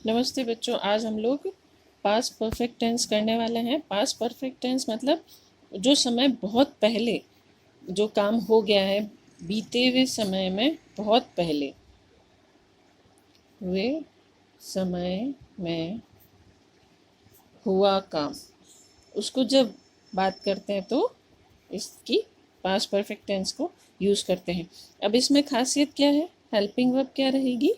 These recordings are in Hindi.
नमस्ते बच्चों, आज हम लोग पास्ट परफेक्ट टेंस करने वाले हैं। पास्ट परफेक्ट टेंस मतलब जो समय बहुत पहले जो काम हो गया है, बीते हुए समय में बहुत पहले हुए समय में हुआ काम, उसको जब बात करते हैं तो इसकी पास्ट परफेक्ट टेंस को यूज़ करते हैं। अब इसमें खासियत क्या है? हेल्पिंग वर्ब क्या रहेगी?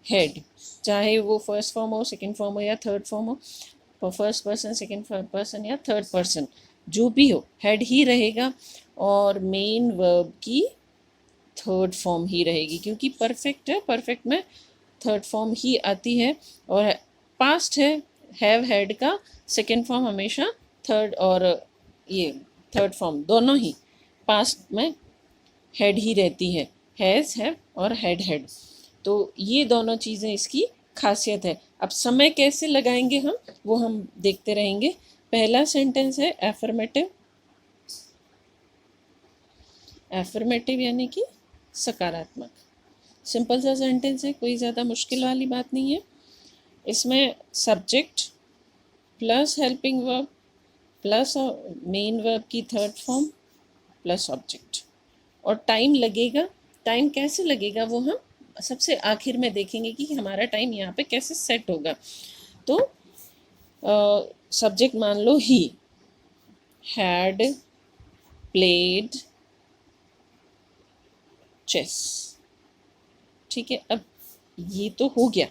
हेड। चाहे वो फर्स्ट फॉर्म हो, सेकंड फॉर्म हो या थर्ड फॉर्म हो, फर्स्ट पर्सन, सेकंड पर्सन या थर्ड पर्सन, जो भी हो, हेड ही रहेगा और मेन वर्ब की थर्ड फॉर्म ही रहेगी, क्योंकि परफेक्ट है, परफेक्ट में थर्ड फॉर्म ही आती है। और पास्ट है, हैव हैड का सेकंड फॉर्म हमेशा थर्ड, और ये थर्ड फॉर्म दोनों ही पास्ट में हेड ही रहती है, हैज़, हैव और हैड हैड। तो ये दोनों चीज़ें इसकी खासियत है। अब समय कैसे लगाएंगे हम, वो हम देखते रहेंगे। पहला सेंटेंस है एफर्मेटिव। एफर्मेटिव यानी कि सकारात्मक। सिंपल सा सेंटेंस है, कोई ज़्यादा मुश्किल वाली बात नहीं है। इसमें subject plus helping verb plus main verb की थर्ड फॉर्म प्लस ऑब्जेक्ट, और टाइम लगेगा। टाइम कैसे लगेगा वो हम सबसे आखिर में देखेंगे कि हमारा टाइम यहाँ पे कैसे सेट होगा। तो सब्जेक्ट मान लो ही हैड प्लेड चेस। ठीक है, अब ये तो हो गया,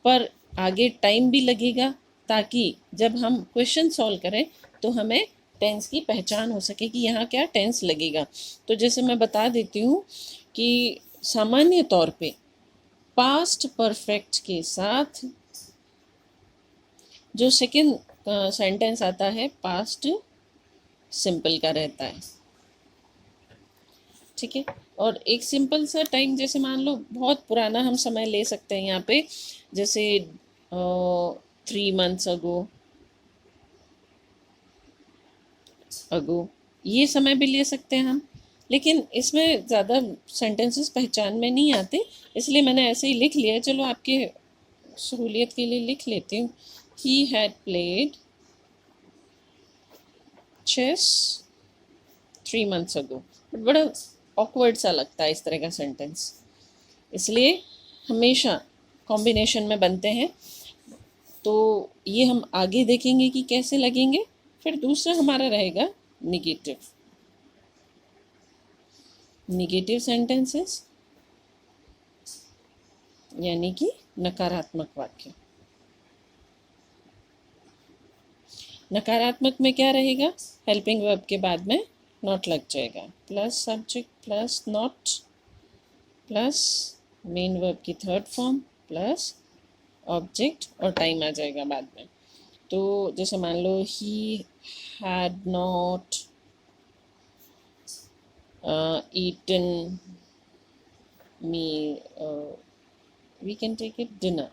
पर आगे टाइम भी लगेगा ताकि जब हम क्वेश्चन सॉल्व करें तो हमें टेंस की पहचान हो सके कि यहाँ क्या टेंस लगेगा। तो जैसे मैं बता देती हूँ कि सामान्य तौर पे पास्ट परफेक्ट के साथ जो सेकंड सेंटेंस आता है पास्ट सिंपल का रहता है। ठीक है, और एक सिंपल सा टाइम, जैसे मान लो बहुत पुराना हम समय ले सकते हैं यहाँ पे, जैसे 3 months अगो, ये समय भी ले सकते हैं हम। लेकिन इसमें ज़्यादा सेंटेंसेस पहचान में नहीं आते, इसलिए मैंने ऐसे ही लिख लिया। चलो आपके सहूलियत के लिए लिख लेती हूँ। He had played chess 3 months ago. But बड़ा ऑकवर्ड सा लगता है इस तरह का सेंटेंस, इसलिए हमेशा कॉम्बिनेशन में बनते हैं। तो ये हम आगे देखेंगे कि कैसे लगेंगे। फिर दूसरा हमारा रहेगा निगेटिव। निगेटिव सेंटेंसेस यानी कि नकारात्मक वाक्य। नकारात्मक में क्या रहेगा? हेल्पिंग वर्ब के बाद में नॉट लग जाएगा, plus subject plus not plus main verb की थर्ड फॉर्म प्लस ऑब्जेक्ट, और टाइम आ जाएगा बाद में। तो जैसे मान लो he had not eaten me, we can take it dinner.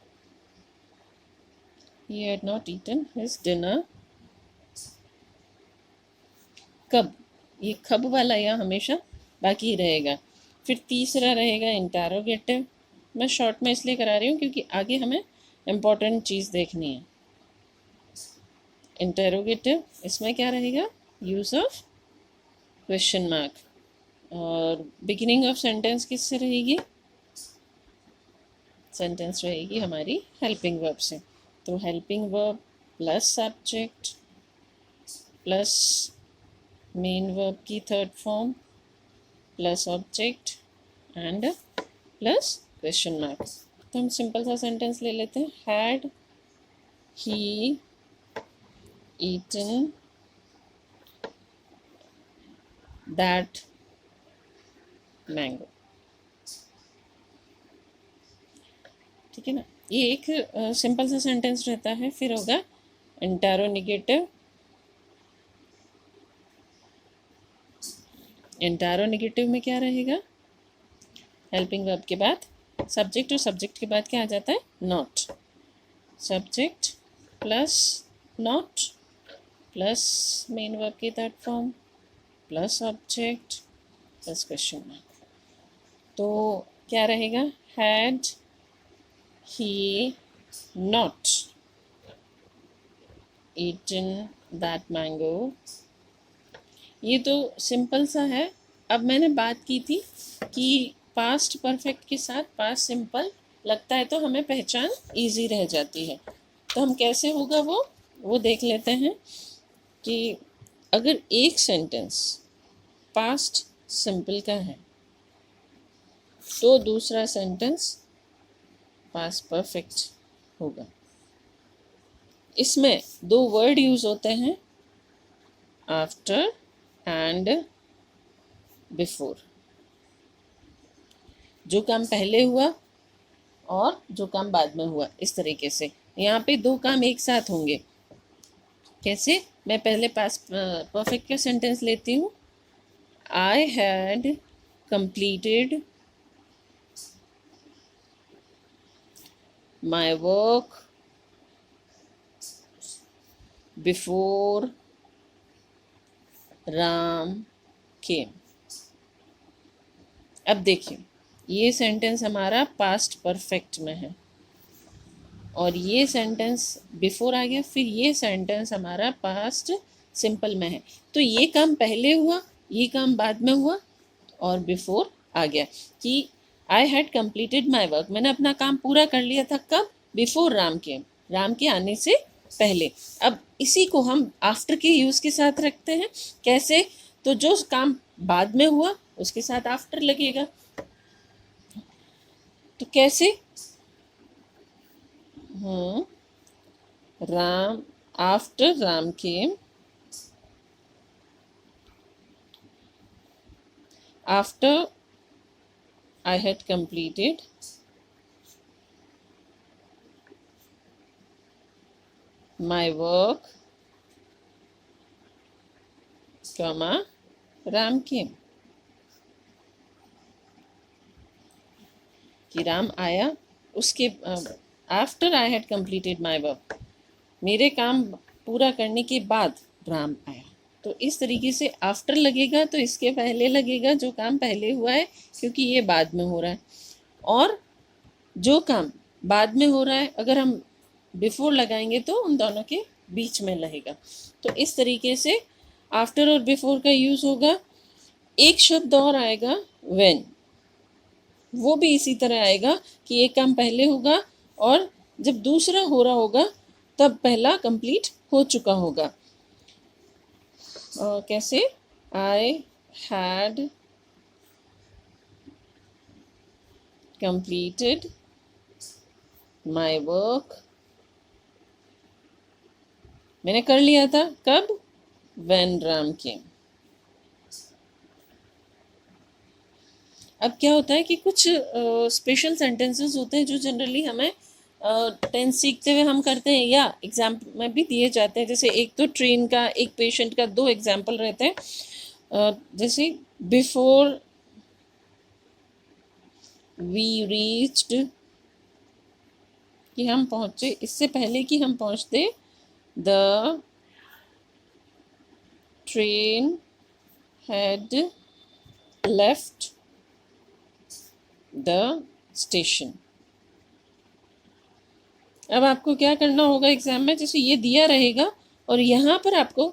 He had not eaten his dinner. कब, ये खब वाला यहाँ हमेशा बाकी रहेगा। फिर तीसरा रहेगा इंटरोगेटिव। मैं शॉर्ट में इसलिए करा रही हूँ क्योंकि आगे हमें इम्पोर्टेंट चीज़ देखनी है। इंटरोगेटिव, इसमें क्या रहेगा? Use of question mark. और बिगिनिंग ऑफ सेंटेंस किससे रहेगी? सेंटेंस रहेगी हमारी हेल्पिंग वर्ब से। तो helping verb plus subject plus main verb की third form plus object and plus question mark. तो हम सिंपल सा सेंटेंस ले लेते हैं। Had he eaten that mango. ठीक है ना, ये एक सिंपल सा सेंटेंस रहता है। फिर होगा इंटरोगेटिव। इंटरोगेटिव में क्या रहेगा? हेल्पिंग वर्ब के बाद सब्जेक्ट, और सब्जेक्ट के बाद क्या आ जाता है? Not. Subject plus not plus main verb की third form plus object plus question mark. तो क्या रहेगा? Had he not eaten that mango। ये तो सिंपल सा है। अब मैंने बात की थी कि पास्ट परफेक्ट के साथ पास्ट सिंपल लगता है तो हमें पहचान इजी रह जाती है। तो हम कैसे होगा वो देख लेते हैं कि अगर एक सेंटेंस पास्ट सिंपल का है तो दूसरा सेंटेंस पास्ट परफेक्ट होगा। इसमें दो वर्ड यूज होते हैं, आफ्टर एंड बिफोर। जो काम पहले हुआ और जो काम बाद में हुआ, इस तरीके से यहाँ पे दो काम एक साथ होंगे। कैसे? मैं पहले पास्ट परफेक्ट का सेंटेंस लेती हूँ। I had completed my work before Ram came. अब देखिए, ये सेंटेंस हमारा पास्ट परफेक्ट में है और ये सेंटेंस बिफोर आ गया, फिर ये सेंटेंस हमारा पास्ट सिंपल में है। तो ये काम पहले हुआ, ये काम बाद में हुआ और बिफोर आ गया कि आई हैड कंप्लीटेड माई वर्क। मैंने अपना काम पूरा कर लिया था। कब? बिफोर राम केम, राम के आने से पहले। अब इसी को हम आफ्टर के यूज़ के साथ रखते हैं। कैसे? तो जो काम बाद में हुआ उसके साथ आफ्टर लगेगा। तो कैसे? Ram, after Ram came, after I had completed my work, comma, Ram came। कि राम आया, उसके after I had completed my work, मेरे काम पूरा करने के बाद राम आया। तो इस तरीके से आफ्टर लगेगा तो इसके पहले लगेगा जो काम पहले हुआ है, क्योंकि ये बाद में हो रहा है। और जो काम बाद में हो रहा है अगर हम बिफोर लगाएंगे तो उन दोनों के बीच में लगेगा। तो इस तरीके से आफ्टर और बिफोर का यूज़ होगा। एक शब्द और आएगा व्हेन, वो भी इसी तरह आएगा कि एक काम पहले होगा और जब दूसरा हो रहा होगा तब पहला कंप्लीट हो चुका होगा। कैसे? आई हैड कंप्लीटेड माई वर्क, मैंने कर लिया था। कब? When Ram came. अब क्या होता है कि कुछ स्पेशल सेंटेंसेस होते हैं जो जनरली हमें टेंस सीखते हुए हम करते हैं या एग्जाम में भी दिए जाते हैं। जैसे एक तो ट्रेन का, एक पेशेंट का, दो एग्जाम्पल रहते हैं। जैसे बिफोर वी रीच्ड, कि हम पहुँचे, इससे पहले कि हम पहुँचते, the train had left the station. अब आपको क्या करना होगा एग्ज़ाम में? जैसे ये दिया रहेगा और यहाँ पर आपको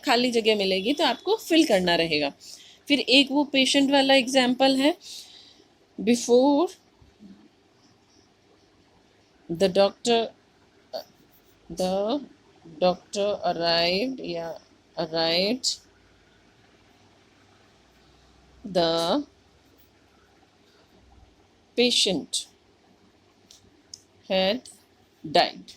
खाली जगह मिलेगी तो आपको फिल करना रहेगा। फिर एक वो पेशेंट वाला एग्जाम्पल है, बिफोर द डॉक्टर अराइव्ड या arrived the patient had died.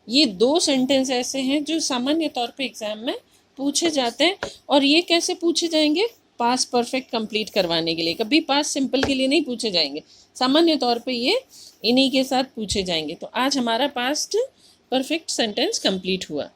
ये दो सेंटेंस ऐसे हैं जो सामान्य तौर पे एग्जाम में पूछे जाते हैं। और ये कैसे पूछे जाएंगे? पास्ट परफेक्ट कंप्लीट करवाने के लिए। कभी पास्ट सिंपल के लिए नहीं पूछे जाएंगे, सामान्य तौर पे ये इन्हीं के साथ पूछे जाएंगे। तो आज हमारा पास्ट परफेक्ट सेंटेंस कंप्लीट हुआ।